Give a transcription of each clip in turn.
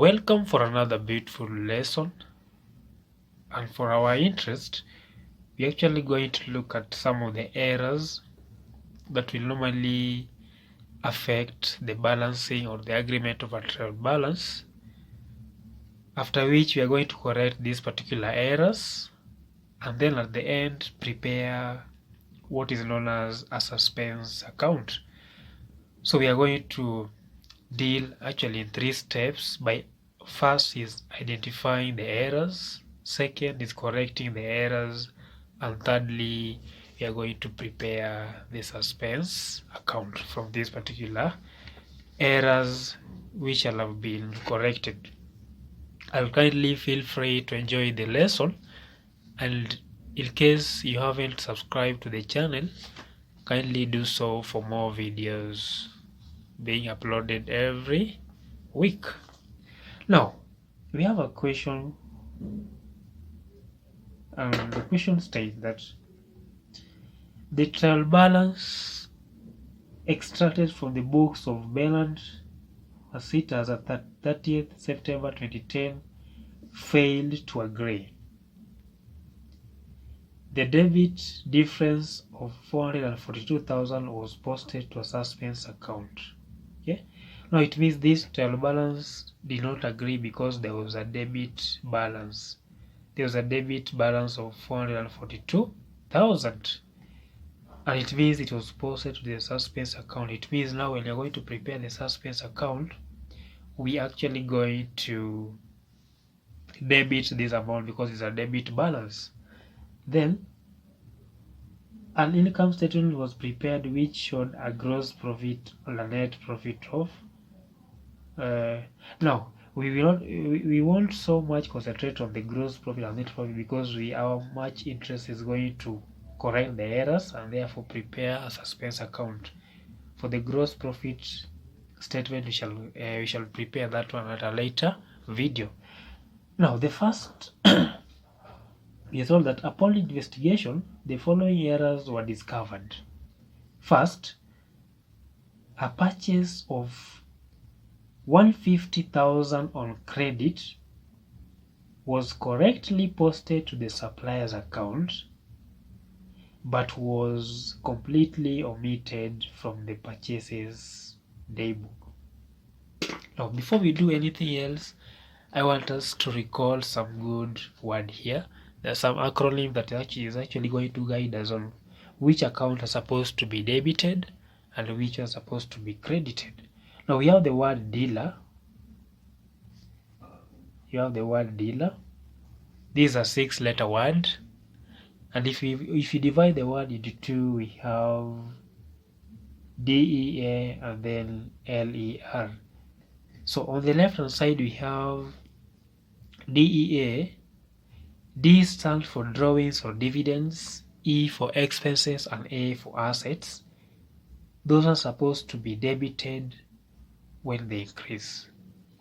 Welcome for another beautiful lesson, and for our interest we're actually going to look at some of the errors that will normally affect the balancing or the agreement of a trial balance, after which we are going to correct these particular errors and then at the end prepare what is known as a suspense account. So we are going to deal actually in 3 steps. First is identifying the errors, second is correcting the errors, and thirdly we are going to prepare the suspense account from these particular errors which shall have been corrected. I'll kindly feel free to enjoy the lesson, and in case you haven't subscribed to the channel, kindly do so for more videos being uploaded every week. Now we have a question, and the question states that the trial balance extracted from the books of Bernard Asitas at 30th September 2010 failed to agree. The debit difference of 442,000 was posted to a suspense account. Okay, now it means this trial balance did not agree because there was a debit balance. There was a debit balance of 442,000, and it means it was posted to the suspense account. It means now when you're going to prepare the suspense account, we actually going to debit this amount because it's a debit balance. Then an income statement was prepared which showed a gross profit or a net profit of now we won't so much concentrate on the gross profit and net profit because our much interest is going to correct the errors and therefore prepare a suspense account. For the gross profit statement we shall prepare that one at a later video. Now the first we are told that upon investigation the following errors were discovered. First, a purchase of 150,000 on credit was correctly posted to the supplier's account but was completely omitted from the purchases daybook. Now before we do anything else, I want us to recall some good word here. There's some acronym that is actually going to guide us on which account are supposed to be debited and which are supposed to be credited. Now we have the word dealer. You have the word dealer. This is a 6-letter word, and if you divide the word into 2, we have DEA and then LER. So on the left hand side we have DEA. D stands for drawings or dividends, E for expenses, and A for assets. Those are supposed to be debited when they increase.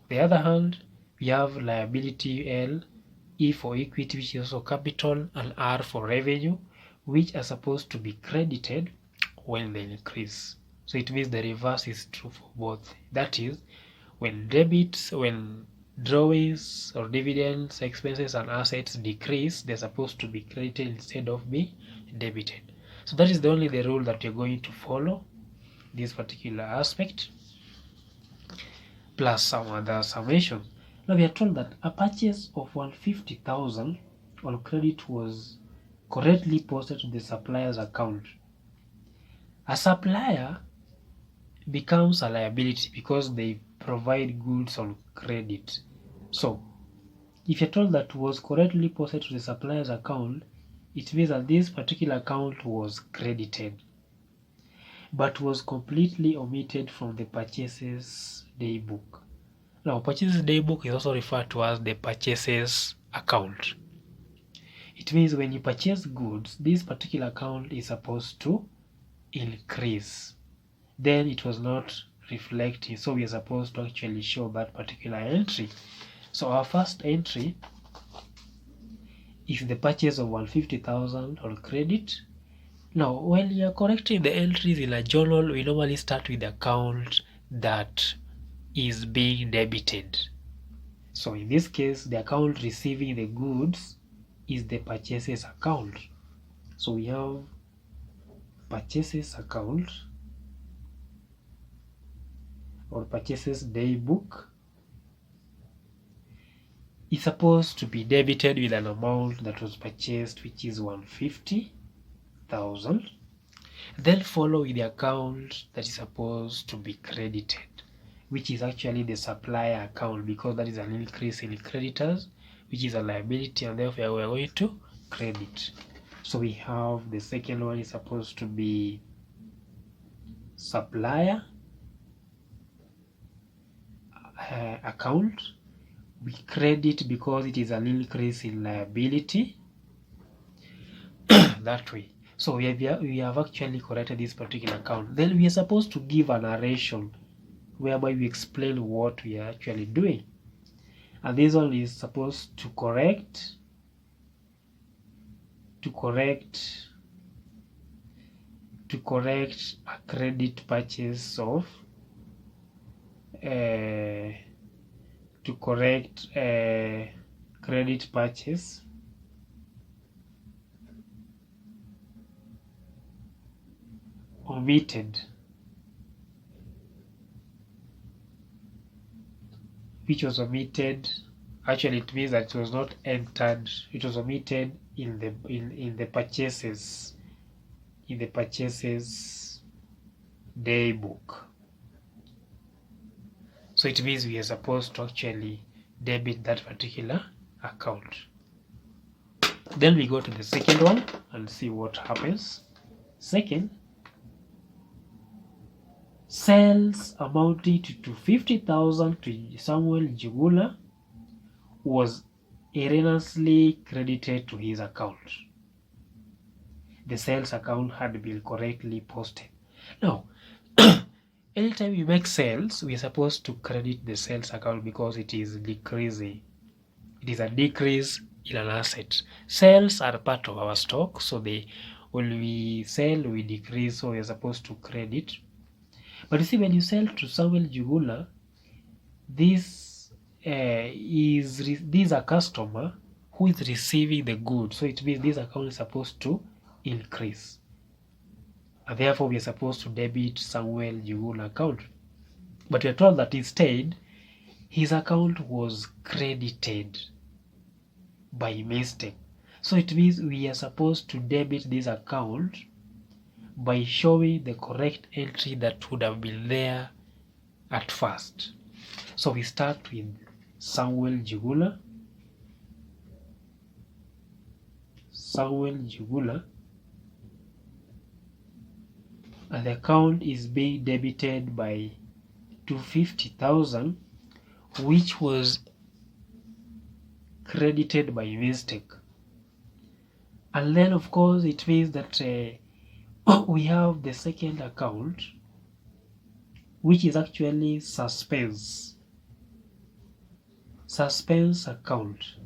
On the other hand, we have liability L, E for equity, which is also capital, and R for revenue, which are supposed to be credited when they increase. So it means the reverse is true for both. That is, when drawings or dividends, expenses, and assets decrease, they're supposed to be credited instead of be debited. So that is the rule that you're going to follow this particular aspect, plus some other summation. Now we are told that a purchase of 150,000 on credit was correctly posted to the supplier's account. A supplier becomes a liability because they provide goods on credit. So if you're told that was correctly posted to the supplier's account, it means that this particular account was credited but was completely omitted from the purchases daybook. Now purchases daybook is also referred to as the purchases account. It means when you purchase goods, this particular account is supposed to increase. Then it was not reflecting, so we are supposed to actually show that particular entry. So our first entry is the purchase of 150,000 on credit. Now when you are correcting the entries in a journal, we normally start with the account that is being debited. So in this case, the account receiving the goods is the purchases account. So we have purchases account or purchases day book is supposed to be debited with an amount that was purchased, which is 150,000. Then follow with the account that is supposed to be credited, which is actually the supplier account, because that is an increase in creditors, which is a liability, and therefore we are going to credit. So we have the second one is supposed to be supplier account. We credit because it is an increase in liability that way. So we have actually corrected this particular account. Then we are supposed to give a narration whereby we explain what we are actually doing. And this one is supposed to correct a credit purchase of credit purchase omitted, which was omitted. Actually, it means that it was not entered. It was omitted in the purchases day book. So it means we are supposed to actually debit that particular account. Then we go to the second one and see what happens. Second, sales amounting to 50,000 to Samuel Jugula was erroneously credited to his account. The sales account had been correctly posted. Now, anytime we make sales, we are supposed to credit the sales account because it is decreasing. It is a decrease in an asset. Sales are part of our stock, so when we sell, we decrease, so we are supposed to credit. But you see, when you sell to Samuel Jugula, this is a customer who is receiving the goods. So it means this account is supposed to increase. And therefore, we are supposed to debit Samuel Jugula account. But we are told that instead, his account was credited by mistake. So it means we are supposed to debit this account by showing the correct entry that would have been there at first. So we start with Samuel Jugula. And the account is being debited by 250,000, which was credited by mistake. And then of course it means that we have the second account, which is actually suspense account.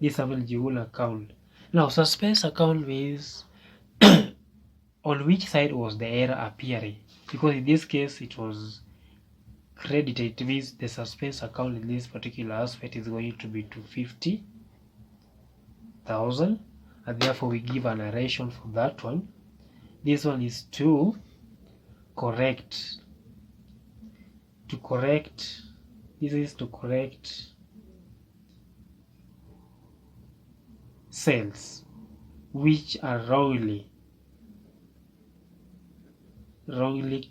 This Samuel Jugula account. Now suspense account means on which side was the error appearing, because in this case it was credited. It means the suspense account in this particular aspect is going to be 250,000, and therefore we give a narration for that one. This one is to correct. This is to correct sales which are wrongly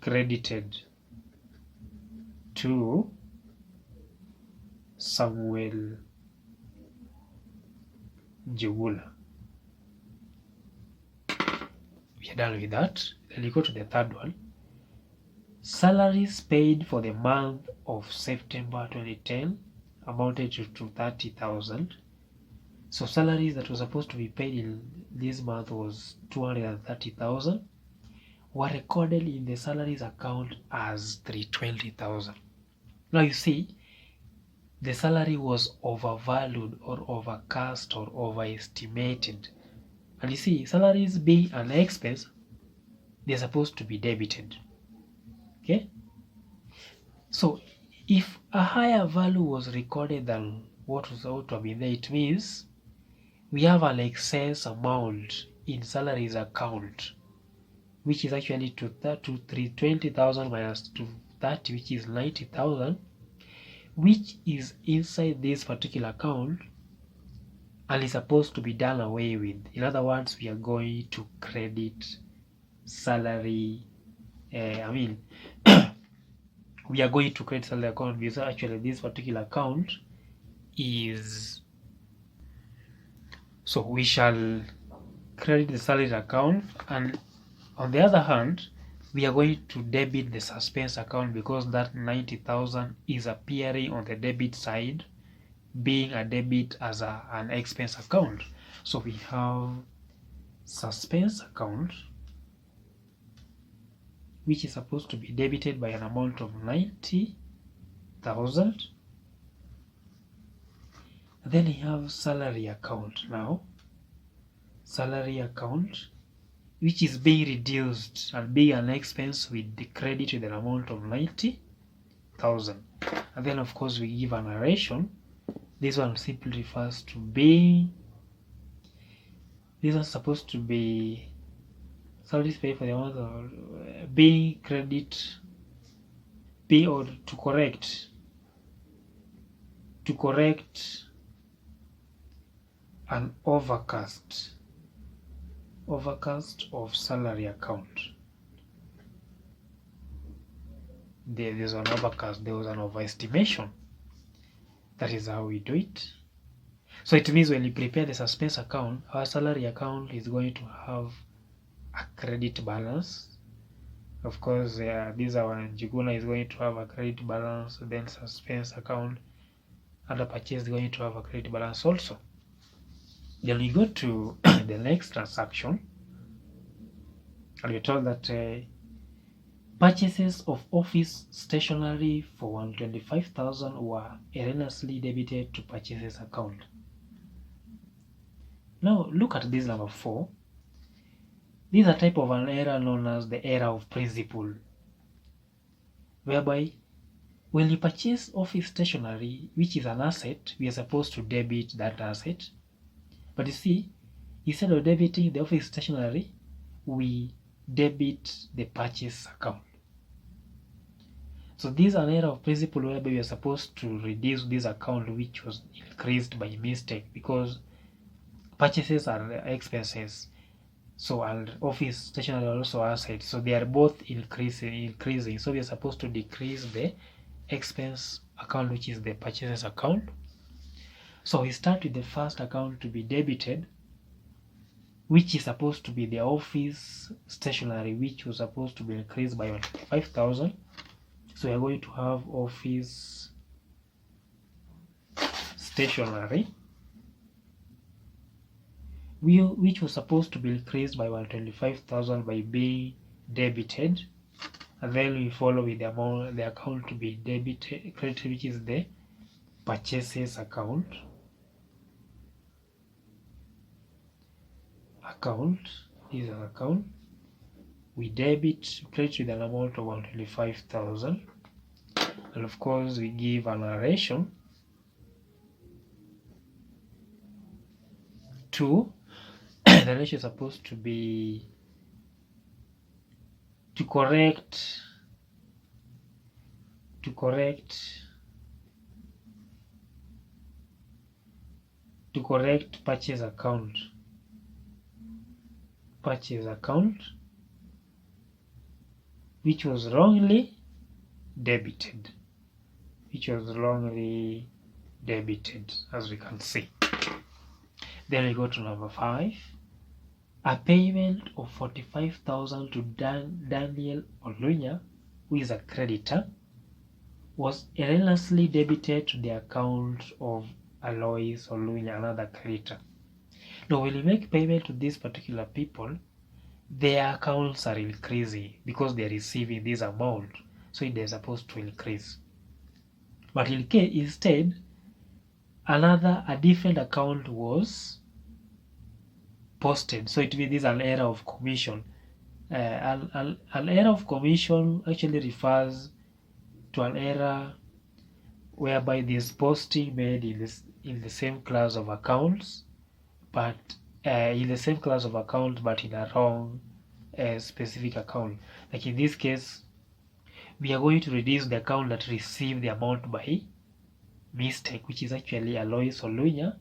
credited to Samuel Jugula. We are done with that. Then we go to the third one. Salaries paid for the month of September 2010 amounted to 30,000. So salaries that were supposed to be paid in this month was 230,000. Were recorded in the salaries account as 320,000. Now you see, the salary was overvalued or overcast or overestimated. And you see, salaries being an expense, they're supposed to be debited. Okay? So If a higher value was recorded than what was out to have been there, it means we have an excess amount in salaries account, which is actually to 20,000 minus 230, which is 90,000, which is inside this particular account and is supposed to be done away with. In other words, we are going to credit salary. We are going to credit salary account because actually this particular account is. So we shall credit the salary account, and on the other hand, we are going to debit the suspense account because that 90,000 is appearing on the debit side, being a debit as an expense account. So we have suspense account, which is supposed to be debited by an amount of 90,000. Then we have salary account now. Salary account, which is being reduced and being an expense with the credit with an amount of 90,000. And then of course we give a narration. This one simply refers to being, this is supposed to be salaries paid for the amount of being credit, be or to correct an overcast of salary account. There's an overcast, there was an overestimation. That is how we do it. So it means when you prepare the suspense account, our salary account is going to have a credit balance. Of course, this our Njuguna is going to have a credit balance, then suspense account under purchase is going to have a credit balance also. Then we go to the next transaction, and we're told that purchases of office stationery for 125,000 were erroneously debited to purchases account. Now look at this number 4. This is a type of an error known as the error of principle, whereby when you purchase office stationery, which is an asset, we are supposed to debit that asset. But you see, instead of debiting the office stationery, we debit the purchase account. So this is an error of principle whereby we are supposed to reduce this account which was increased by mistake, because purchases are expenses. So and office stationery are also assets. So they are both increasing. So we are supposed to decrease the expense account, which is the purchases account. So we start with the first account to be debited, which is supposed to be the office stationery, which was supposed to be increased by 5,000. So we are going to have office stationery, which was supposed to be increased by 125,000 by being debited, and then we follow with the amount, the account to be debited, credited, which is the purchases account. Is an account. We debit, credit with an amount of 125,000, and of course we give a narration to the narration is supposed to be to correct purchase account, which was wrongly debited, as we can see. Then we go to number 5. A payment of 45,000 to Daniel Olunya, who is a creditor, was erroneously debited to the account of Alois Olunya, another creditor. Now when you make payment to these particular people, their accounts are increasing because they are receiving this amount, so they're supposed to increase. But instead, a different account was posted, so it means this is an error of commission. An error of commission actually refers to an error whereby this posting made in the same class of accounts, but in the same class of accounts, but in a wrong specific account. Like in this case, we are going to reduce the account that received the amount by mistake, which is actually Alois Olunya,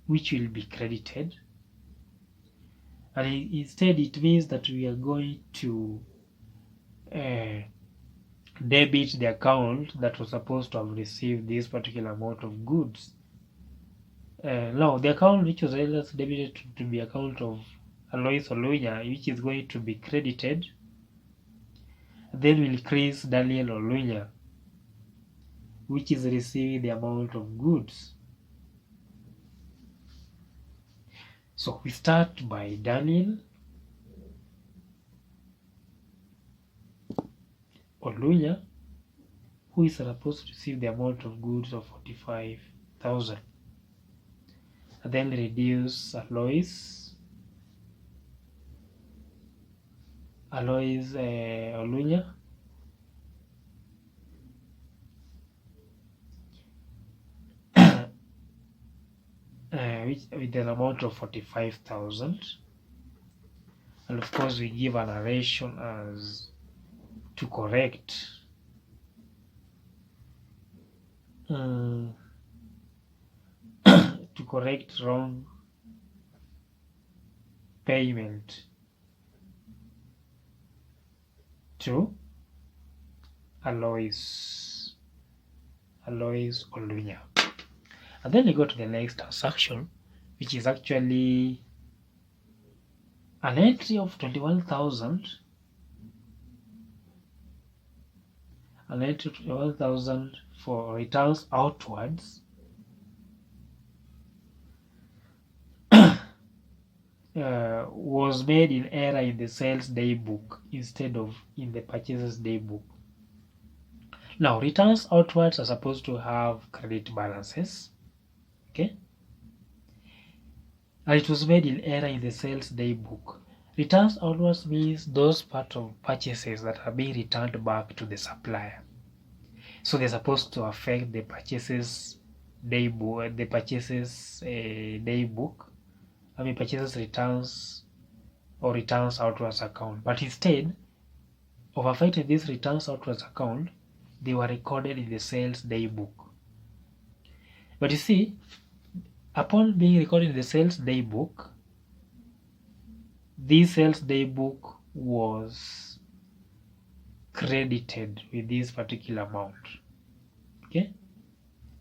which will be credited. And instead, it means that we are going to debit the account that was supposed to have received this particular amount of goods. No, the account which was debited to be account of Alois Olunya, which is going to be credited. Then will increase Daniel Olunya, which is receiving the amount of goods. So we start by Daniel Olunya, who is supposed to receive the amount of goods of 45,000. And then reduce Alois Olunya, with an amount of 45,000. And of course we give a narration as to correct to correct wrong payment to Alois Olunya. And then we go to the next transaction, which is actually an entry of 21,000. An entry of 21,000 for returns outwards. Was made in error in the sales day book instead of in the purchases day book. Now, returns outwards are supposed to have credit balances. Okay? And it was made in error in the sales day book. Returns outwards means those part of purchases that are being returned back to the supplier. So they're supposed to affect the purchases day book, purchases returns or returns outwards account. But instead of affecting this returns outwards account, they were recorded in the sales day book. But you see, upon being recorded in the sales day book, this sales day book was credited with this particular amount. Okay,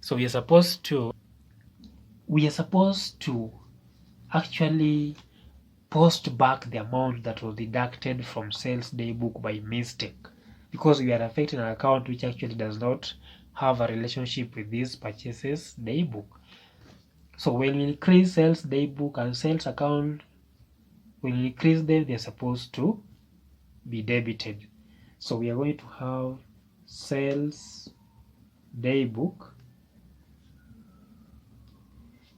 so we are supposed to actually post back the amount that was deducted from sales day book by mistake, because we are affecting an account which actually does not have a relationship with this purchases day book. So when we increase sales day book and sales account, when we increase them, they're supposed to be debited. So we are going to have sales day book,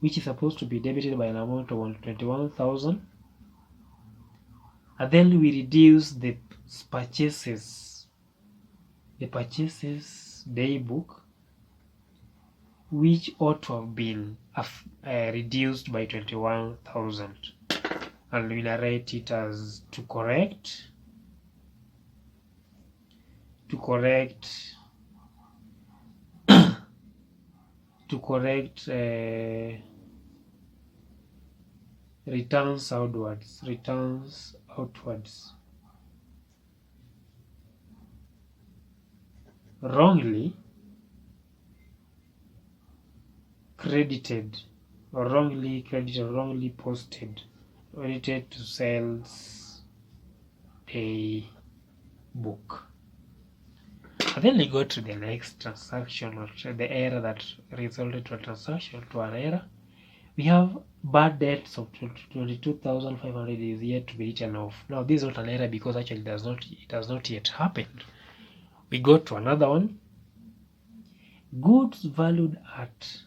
which is supposed to be debited by an amount of 21,000. And then we reduce the purchases day book, which ought to have been reduced by 21,000. And we narrate it as to correct returns outwards wrongly credited or wrongly posted related to sales day book. And then we go to the next transaction, or the error that resulted to a transaction to an error. We have bad debts of 22,500 is yet to be written off. Now this is not an error because actually it has not yet happened. We go to another one. Goods valued at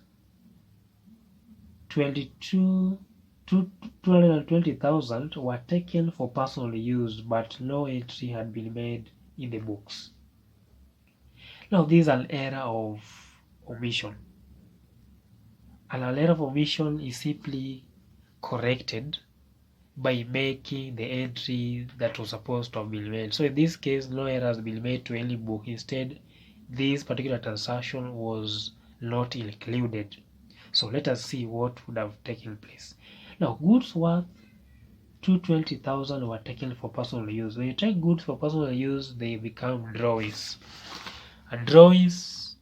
220,000 were taken for personal use, but no entry had been made in the books. Now this is an error of omission. And a letter of omission is simply corrected by making the entry that was supposed to have been made. So in this case, no error has been made to any book. Instead, this particular transaction was not included. So let us see what would have taken place. Now, goods worth 220,000 were taken for personal use. When you take goods for personal use, they become drawings. And drawings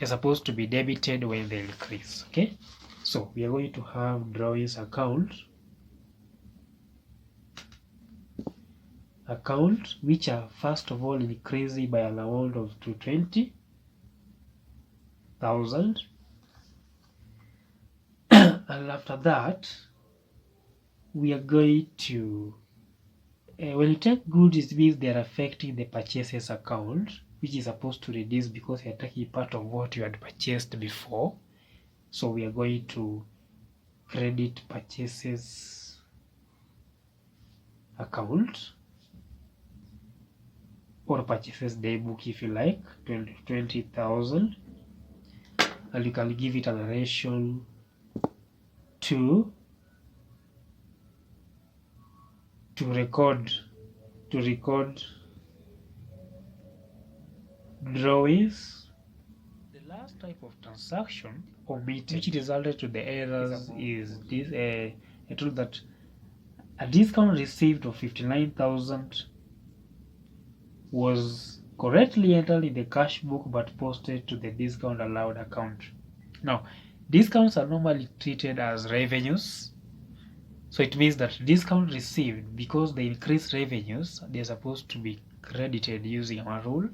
are supposed to be debited when they increase. Okay? So we are going to have drawings account which are first of all increasing by an amount of 220,000. And after that, we are going to when you take goods, it means they are affecting the purchases account, which is supposed to reduce because you are taking part of what you had purchased before. So we are going to credit purchases account, or purchases daybook if you like, 20,000, and you can give it a narration to record drawings. The last type of transaction omitted, which resulted to the errors, is this I told that a discount received of 59,000 was correctly entered in the cash book but posted to the discount allowed account. Now, discounts are normally treated as revenues. So it means that discount received, because they increase revenues, they are supposed to be credited using our rule,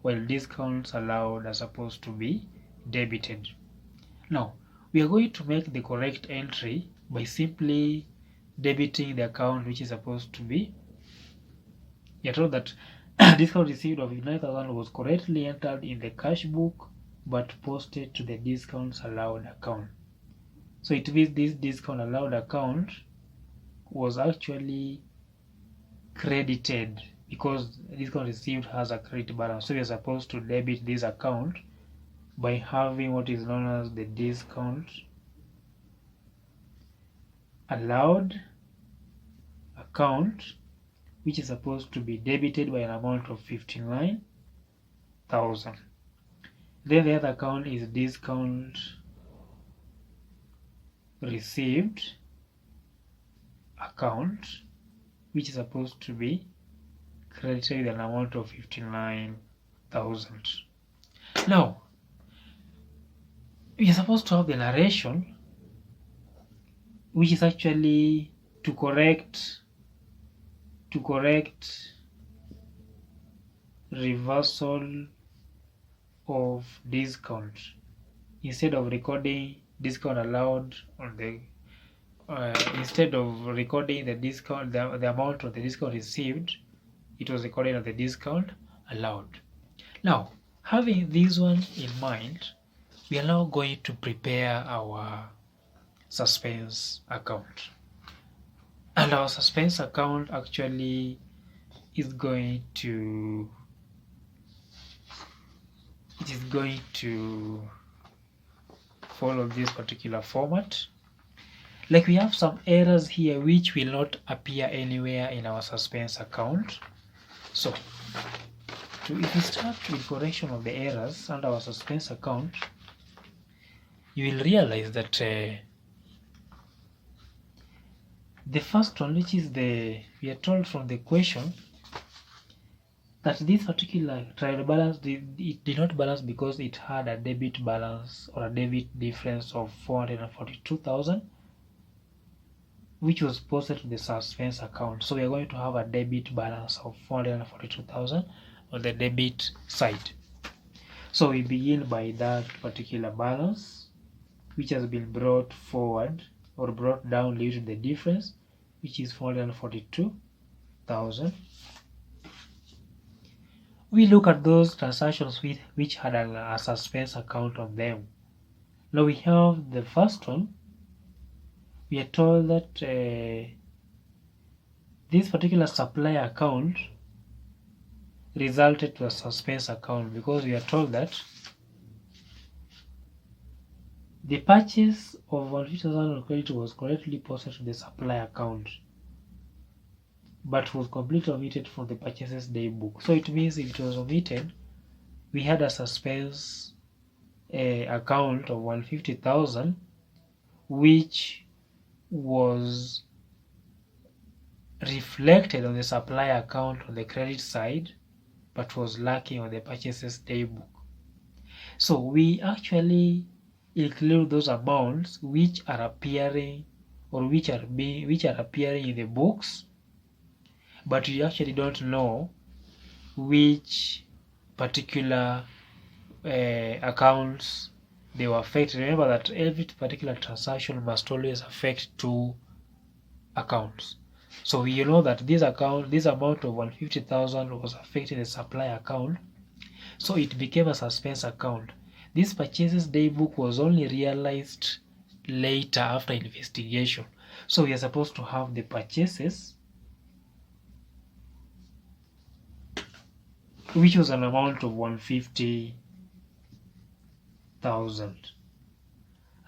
while discounts allowed are supposed to be debited. Now, we are going to make the correct entry by simply debiting the account which is supposed to be. You are told that discount received of 9,000 was correctly entered in the cash book but posted to the discounts allowed account. So it means this discount allowed account was actually credited because discount received has a credit balance. So we are supposed to debit this account by having what is known as the discount allowed account, which is supposed to be debited by an amount of 59,000. Then the other account is discount received account, which is supposed to be credited with an amount of 59,000. Now, we are supposed to have the narration, which is actually to correct reversal of discount. Instead of recording discount allowed on the instead of recording the discount, the amount of the discount received, it was recorded as the discount allowed. Now, having this one in mind, we are now going to prepare our suspense account. And our suspense account actually is going to follow this particular format. Like, we have some errors here which will not appear anywhere in our suspense account. So if we start with correction of the errors under our suspense account, you will realize that the first one, which is we are told from the question that this particular trial balance, it did not balance because it had a debit balance or a debit difference of 442,000, which was posted to the suspense account. So we are going to have a debit balance of 442,000 on the debit side. So we begin by that particular balance, which has been brought forward or brought down due to the difference, which is 442,000. We look at those transactions which had a suspense account on them. Now we have the first one. We are told that this particular supplier account resulted to a suspense account because we are told that The purchase of 150,000 on credit was correctly posted to the supply account, but was completely omitted from the purchases day book. So it means if it was omitted, we had a suspense account of 150,000, which was reflected on the supply account on the credit side, but was lacking on the purchases day book. So we actually include those amounts which are appearing or which are appearing in the books, but we actually don't know which particular accounts they were affected. Remember that every particular transaction must always affect two accounts. So you know that this amount of 150,000 was affecting the supply account, so it became a suspense account. This purchases day book was only realized later after investigation. So we are supposed to have the purchases, which was an amount of 150,000.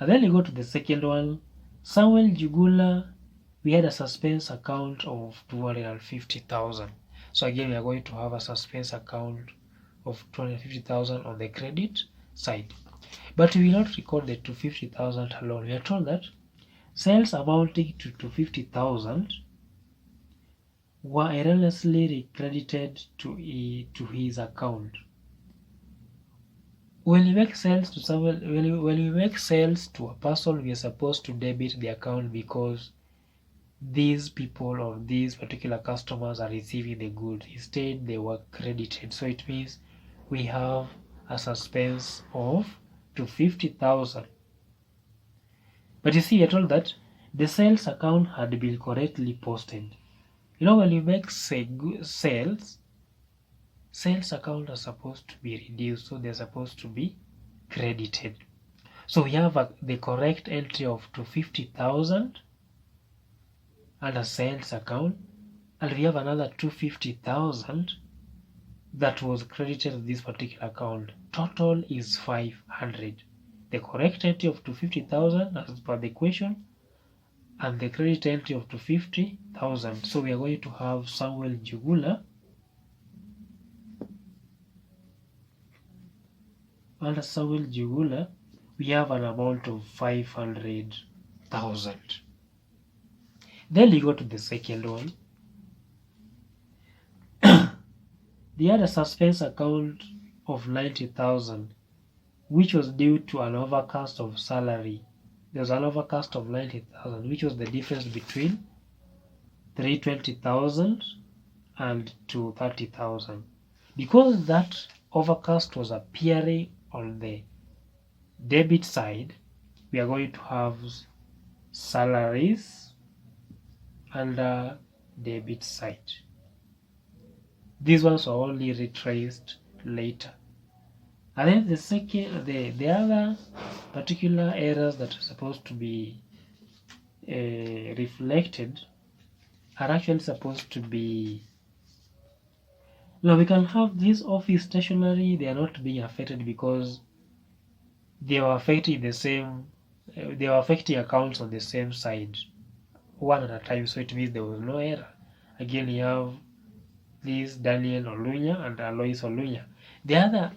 And then you go to the second one, Samuel Jugula, we had a suspense account of 250,000. So again, we are going to have a suspense account of 250,000 on the credit side. But we will not record the 250,000 alone. We are told that sales amounting to 250,000 were erroneously credited to his account. When we make sales to someone, when we make sales to a person, we are supposed to debit the account because these people or these particular customers are receiving the goods. Instead, they were credited. So it means we have a suspense of 250,000. But you see, I told that the sales account had been correctly posted. You know, when you make sales account are supposed to be reduced, so they're supposed to be credited. So we have the correct entry of 250,000 under sales account, and we have another 250,000 that was credited to this particular account. Total is 500. The correct entry of 250,000 as per the question, and the credit entry of 250,000. So we are going to have Samuel Jugula under Samuel Jugula, we have an amount of 500,000. Then you go to the second one. They had a suspense account of 90,000, which was due to an overcast of salary. There was an overcast of 90,000, which was the difference between 320,000 and 230,000. Because that overcast was appearing on the debit side, we are going to have salaries under debit side. These ones are only retraced later. And then the other particular errors that are supposed to be reflected are actually supposed to be. Now we can have this office stationery, they are not being affected because they were affecting the same, they were affecting accounts on the same side, one at a time, so it means there was no error. Again, you have this Daniel Olunya and Alois Olunya. The other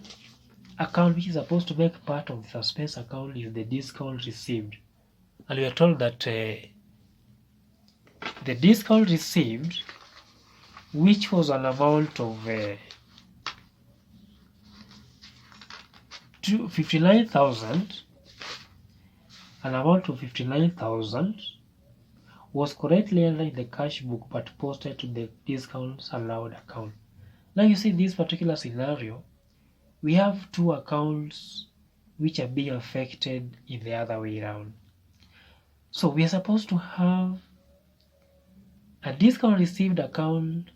account which is supposed to make part of the suspense account is the discount received. And we are told that the discount received, which was an amount of 59,000, an amount of 59,000 was correctly entered in the cash book but posted to the discounts allowed account. Now you see this particular scenario, we have two accounts which are being affected in the other way around. So we are supposed to have a discount received account,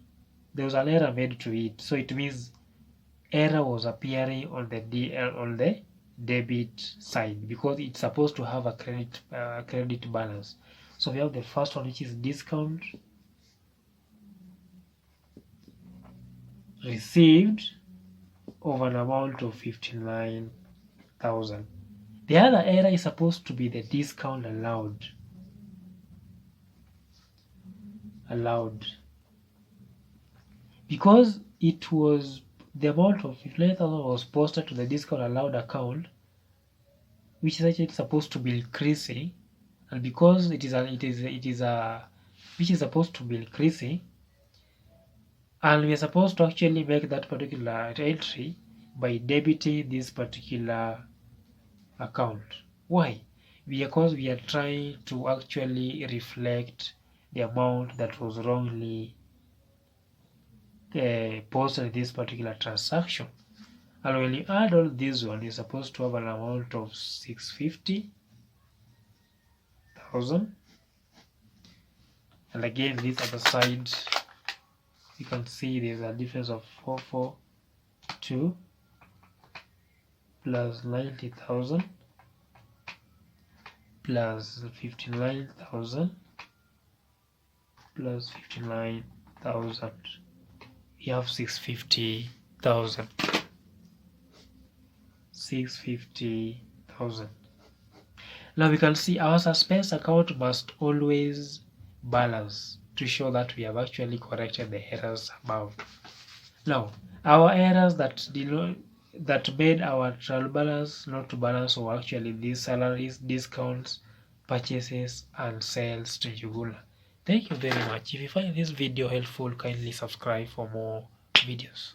there was an error made to it, so it means error was appearing on the debit side because it's supposed to have a credit balance. So we have the first one, which is discount received of an amount of 59,000. The other error is supposed to be the discount allowed, because it was the amount of 59,000 was posted to the discount allowed account, which is actually supposed to be increasing, and because which is supposed to be increasing, and we are supposed to actually make that particular entry by debiting this particular account. Why? Because we are trying to actually reflect the amount that was wrongly posted in this particular transaction. And when you add all these one, you're supposed to have an amount of 650,000. And again, this other side, you can see there's a difference of 442 plus 90,000 plus 59,000 plus 59,000. We have 650,000. 650,000. Now we can see our suspense account must always balance to show that we have actually corrected the errors above. Now, our errors that made our trial balance not to balance were actually these salaries, discounts, purchases, and sales to Jugula. Thank you very much. If you find this video helpful, kindly subscribe for more videos.